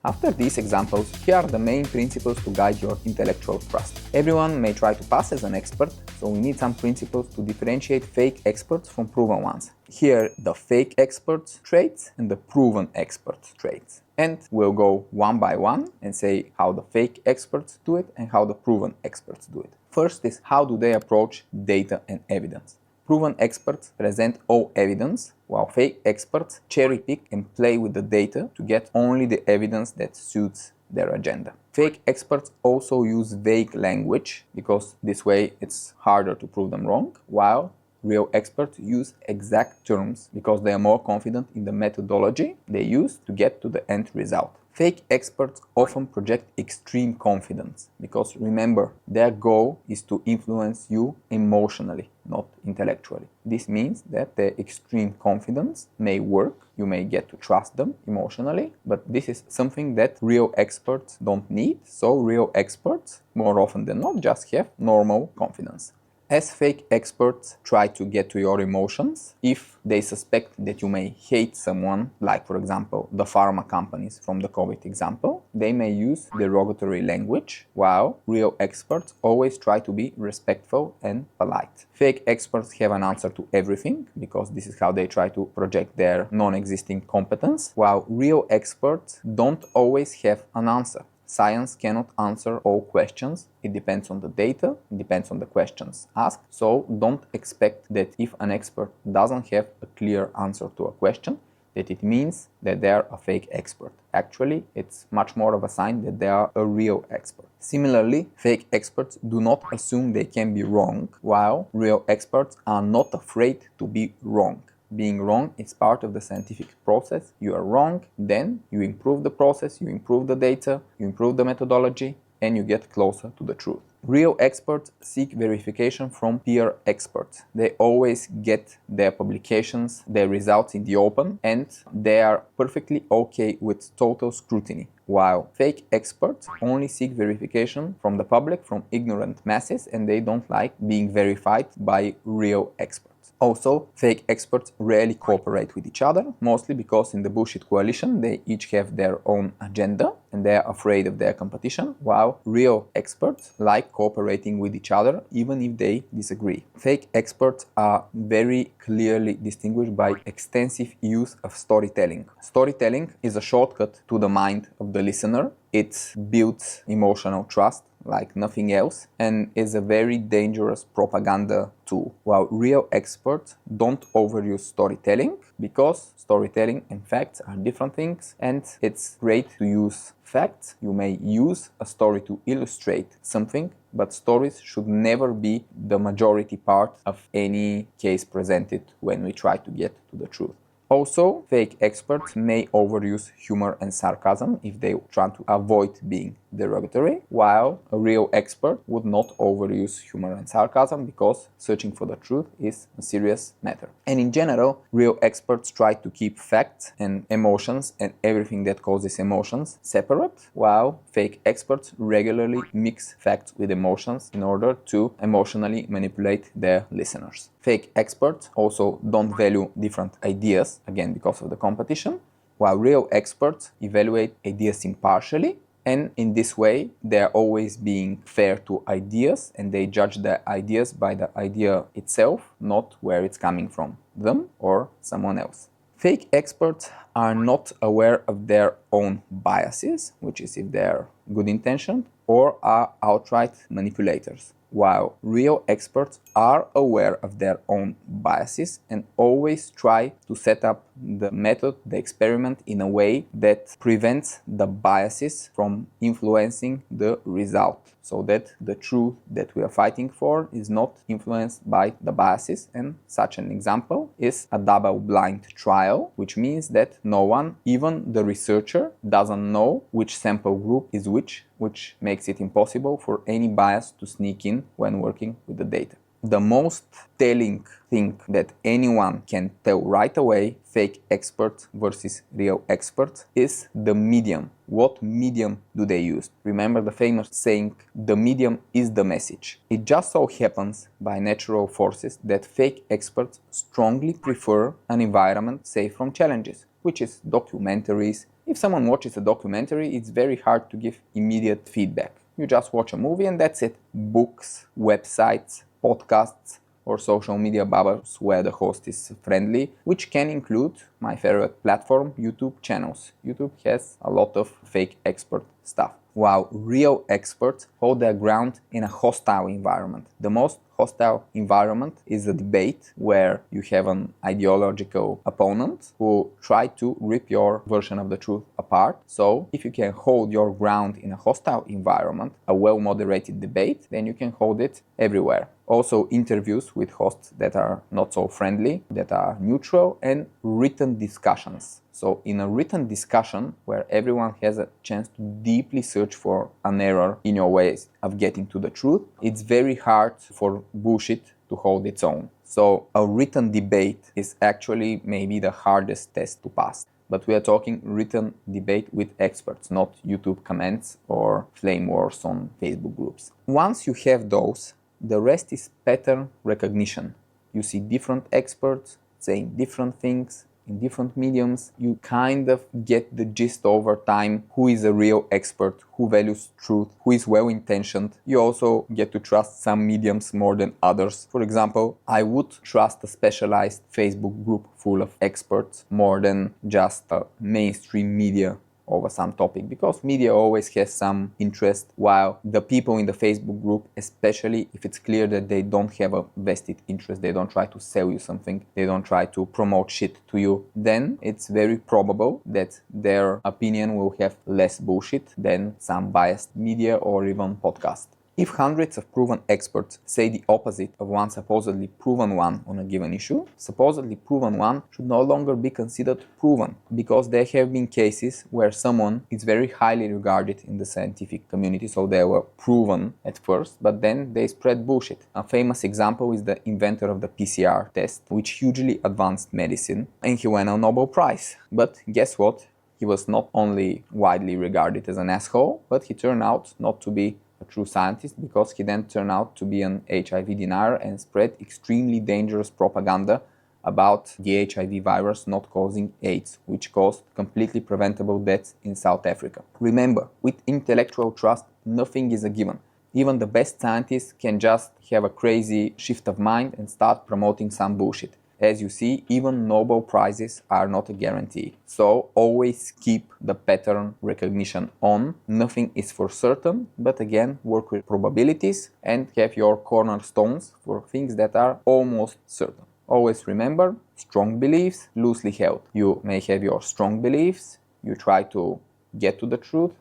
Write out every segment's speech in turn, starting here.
After these examples, here are the main principles to guide your intellectual trust. Everyone may try to pass as an expert, so we need some principles to differentiate fake experts from proven ones. Here, the fake experts traits and the proven experts traits. And we'll go one by one and say how the fake experts do it and how the proven experts do it. First is how do they approach data and evidence. Proven experts present all evidence, while fake experts cherry-pick and play with the data to get only the evidence that suits their agenda. Fake experts also use vague language because this way it's harder to prove them wrong, while real experts use exact terms because they are more confident in the methodology they use to get to the end result. Fake experts often project extreme confidence because, remember, their goal is to influence you emotionally, not intellectually. This means that their extreme confidence may work, you may get to trust them emotionally, but this is something that real experts don't need, so real experts, more often than not, just have normal confidence. As fake experts try to get to your emotions, if they suspect that you may hate someone, like for example the pharma companies from the COVID example, they may use derogatory language, while real experts always try to be respectful and polite. Fake experts have an answer to everything, because this is how they try to project their non-existing competence, while real experts don't always have an answer. Science cannot answer all questions. It depends on the data, it depends on the questions asked. So don't expect that if an expert doesn't have a clear answer to a question, that it means that they are a fake expert. Actually, it's much more of a sign that they are a real expert. Similarly, fake experts do not assume they can be wrong, while real experts are not afraid to be wrong. Being wrong is part of the scientific process. You are wrong, then you improve the process, you improve the data, you improve the methodology, and you get closer to the truth. Real experts seek verification from peer experts. They always get their publications, their results in the open, and they are perfectly okay with total scrutiny. While fake experts only seek verification from the public, from ignorant masses, and they don't like being verified by real experts. Also, fake experts rarely cooperate with each other, mostly because in the bullshit coalition they each have their own agenda and they are afraid of their competition, while real experts like cooperating with each other even if they disagree. Fake experts are very clearly distinguished by extensive use of storytelling. Storytelling is a shortcut to the mind of the listener. It builds emotional trust like nothing else, and is a very dangerous propaganda tool. While real experts don't overuse storytelling, because storytelling and facts are different things, and it's great to use facts. You may use a story to illustrate something, but stories should never be the majority part of any case presented when we try to get to the truth. Also, fake experts may overuse humor and sarcasm if they try to avoid being derogatory, while a real expert would not overuse humor and sarcasm because searching for the truth is a serious matter. And in general, real experts try to keep facts and emotions and everything that causes emotions separate, while fake experts regularly mix facts with emotions in order to emotionally manipulate their listeners. Fake experts also don't value different ideas, again because of the competition, while real experts evaluate ideas impartially, and in this way they are always being fair to ideas and they judge the ideas by the idea itself, not where it's coming from, them or someone else. Fake experts are not aware of their own biases, which is if they're good intentioned, or are outright manipulators, while real experts are aware of their own biases and always try to set up the method, the experiment, in a way that prevents the biases from influencing the result, so that the truth that we are fighting for is not influenced by the biases. And such an example is a double-blind trial, which means that no one, even the researcher, doesn't know which sample group is which makes it impossible for any bias to sneak in when working with the data. The most telling thing that anyone can tell right away, fake expert versus real expert, is the medium. What medium do they use? Remember the famous saying, the medium is the message. It just so happens by natural forces that fake experts strongly prefer an environment safe from challenges, which is documentaries, If someone watches a documentary, it's very hard to give immediate feedback. You just watch a movie and that's it. Books, websites, podcasts, or social media bubbles where the host is friendly, which can include my favorite platform, YouTube channels. YouTube has a lot of fake expert stuff, while real experts hold their ground in a hostile environment. The most hostile environment is a debate where you have an ideological opponent who try to rip your version of the truth apart. So if you can hold your ground in a hostile environment, a well-moderated debate, then you can hold it everywhere. Also interviews with hosts that are not so friendly, that are neutral, and written discussions. So in a written discussion where everyone has a chance to deeply search for an error in your ways of getting to the truth, it's very hard for bullshit to hold its own. So a written debate is actually maybe the hardest test to pass. But we are talking written debate with experts, not YouTube comments or flame wars on Facebook groups. Once you have those, the rest is pattern recognition. You see different experts saying different things in different mediums. You kind of get the gist over time who is a real expert, who values truth, who is well-intentioned. You also get to trust some mediums more than others. For example, I would trust a specialized Facebook group full of experts more than just a mainstream media over some topic, because media always has some interest, while the people in the Facebook group, especially if it's clear that they don't have a vested interest, they don't try to sell you something, they don't try to promote shit to you, then it's very probable that their opinion will have less bullshit than some biased media or even podcast. If hundreds of proven experts say the opposite of one supposedly proven one on a given issue, supposedly proven one should no longer be considered proven, because there have been cases where someone is very highly regarded in the scientific community, so they were proven at first, but then they spread bullshit. A famous example is the inventor of the PCR test, which hugely advanced medicine, and he won a Nobel Prize. But guess what? He was not only widely regarded as an asshole, but he turned out not to be a true scientist, because he then turned out to be an HIV denier and spread extremely dangerous propaganda about the HIV virus not causing AIDS, which caused completely preventable deaths in South Africa. Remember, with intellectual trust, nothing is a given. Even the best scientists can just have a crazy shift of mind and start promoting some bullshit. As you see, even Nobel Prizes are not a guarantee. So always keep the pattern recognition on. Nothing is for certain, but again, work with probabilities and have your cornerstones for things that are almost certain. Always remember, strong beliefs, loosely held. You may have your strong beliefs, you try to get to the truth,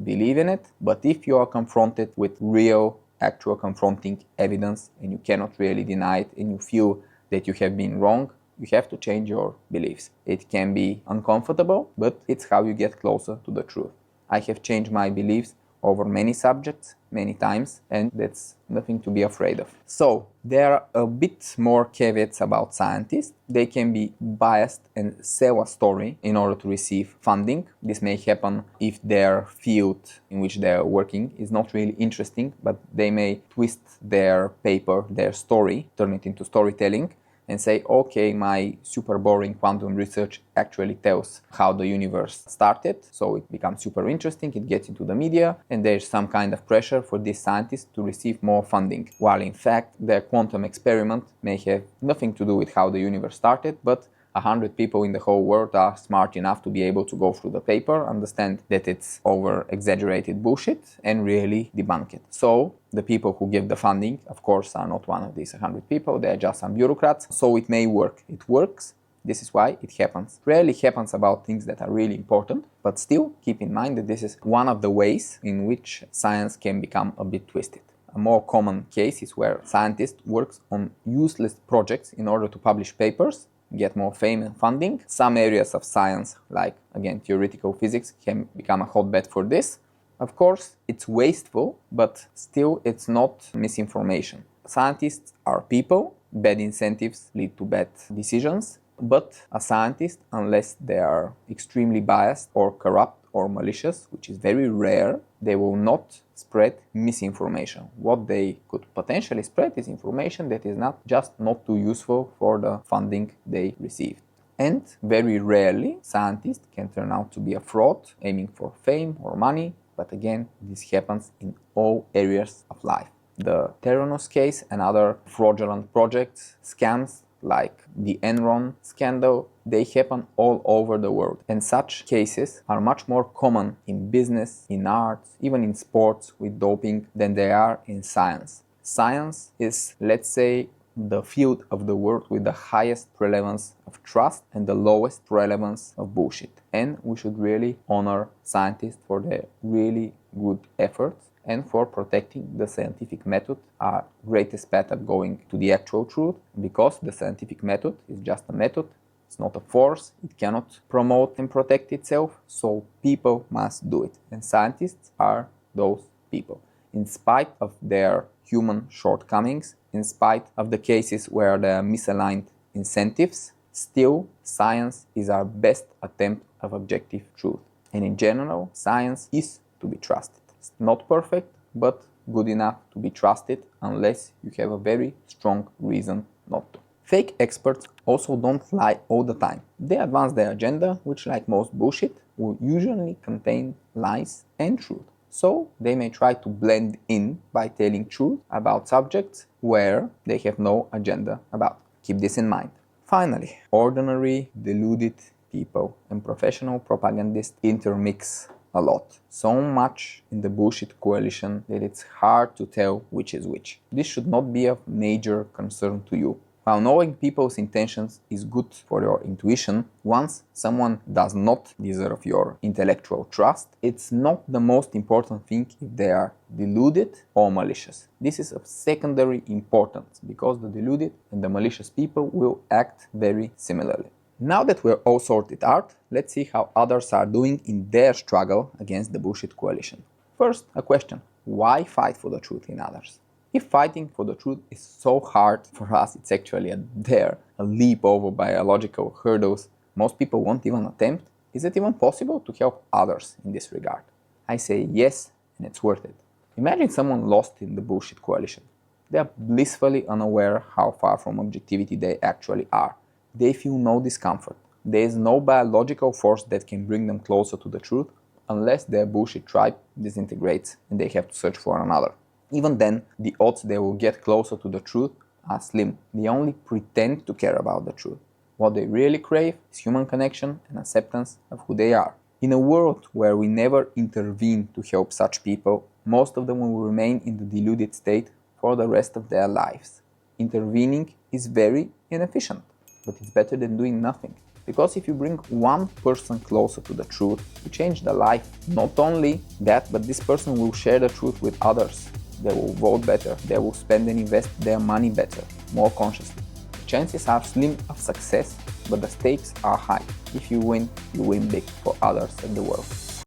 believe in it, but if you are confronted with real, actual confronting evidence and you cannot really deny it and you feel that you have been wrong, you have to change your beliefs. It can be uncomfortable, but it's how you get closer to the truth. I have changed my beliefs over many subjects, many times, and that's nothing to be afraid of. So, there are a bit more caveats about scientists. They can be biased and sell a story in order to receive funding. This may happen if their field in which they are working is not really interesting, but they may twist their paper, their story, turn it into storytelling, and say, okay, my super boring quantum research actually tells how the universe started, so it becomes super interesting, it gets into the media, and there's some kind of pressure for these scientists to receive more funding, while in fact their quantum experiment may have nothing to do with how the universe started, but 100 people in the whole world are smart enough to be able to go through the paper, understand that it's over-exaggerated bullshit, and really debunk it. So the people who give the funding, of course, are not one of these 100 people, they're just some bureaucrats, so it may work. It works. This is why it happens. Rarely happens about things that are really important, but still keep in mind that this is one of the ways in which science can become a bit twisted. A more common case is where scientists work on useless projects in order to publish papers, get more fame and funding. Some areas of science, like, again, theoretical physics, can become a hotbed for this. Of course, it's wasteful, but still it's not misinformation. Scientists are people. Bad incentives lead to bad decisions. But a scientist, unless they are extremely biased or corrupt or malicious, which is very rare, they will not spread misinformation. What they could potentially spread is information that is not too useful for the funding they received. And very rarely, scientists can turn out to be a fraud, aiming for fame or money, but again, this happens in all areas of life. The Theranos case and other fraudulent projects, scams like the Enron scandal, they happen all over the world. And such cases are much more common in business, in arts, even in sports with doping than they are in science. Science is, let's say, the field of the world with the highest relevance of trust and the lowest relevance of bullshit. And we should really honor scientists for their really good efforts and for protecting the scientific method, our greatest path of going to the actual truth, because the scientific method is just a method, it's not a force, it cannot promote and protect itself, so people must do it. And scientists are those people. In spite of their human shortcomings, in spite of the cases where there are misaligned incentives, still science is our best attempt of objective truth. And in general, science is to be trusted. It's not perfect, but good enough to be trusted unless you have a very strong reason not to. Fake experts also don't lie all the time. They advance their agenda, which, like most bullshit, will usually contain lies and truth. So they may try to blend in by telling truth about subjects where they have no agenda about. Keep this in mind. Finally, ordinary, deluded people and professional propagandists intermix a lot. So much in the bullshit coalition that it's hard to tell which is which. This should not be of major concern to you. While knowing people's intentions is good for your intuition, once someone does not deserve your intellectual trust, it's not the most important thing if they are deluded or malicious. This is of secondary importance because the deluded and the malicious people will act very similarly. Now that we're all sorted out, let's see how others are doing in their struggle against the bullshit coalition. First, a question. Why fight for the truth in others? If fighting for the truth is so hard for us, it's actually a leap over biological hurdles most people won't even attempt, is it even possible to help others in this regard? I say yes, and it's worth it. Imagine someone lost in the bullshit coalition. They are blissfully unaware how far from objectivity they actually are. They feel no discomfort. There is no biological force that can bring them closer to the truth unless their bullshit tribe disintegrates and they have to search for another. Even then, the odds they will get closer to the truth are slim. They only pretend to care about the truth. What they really crave is human connection and acceptance of who they are. In a world where we never intervene to help such people, most of them will remain in the deluded state for the rest of their lives. Intervening is very inefficient, but it's better than doing nothing. Because if you bring one person closer to the truth, you change their life. Not only that, but this person will share the truth with others. They will vote better, they will spend and invest their money better, more consciously. The chances are slim of success, but the stakes are high. If you win big for others and the world.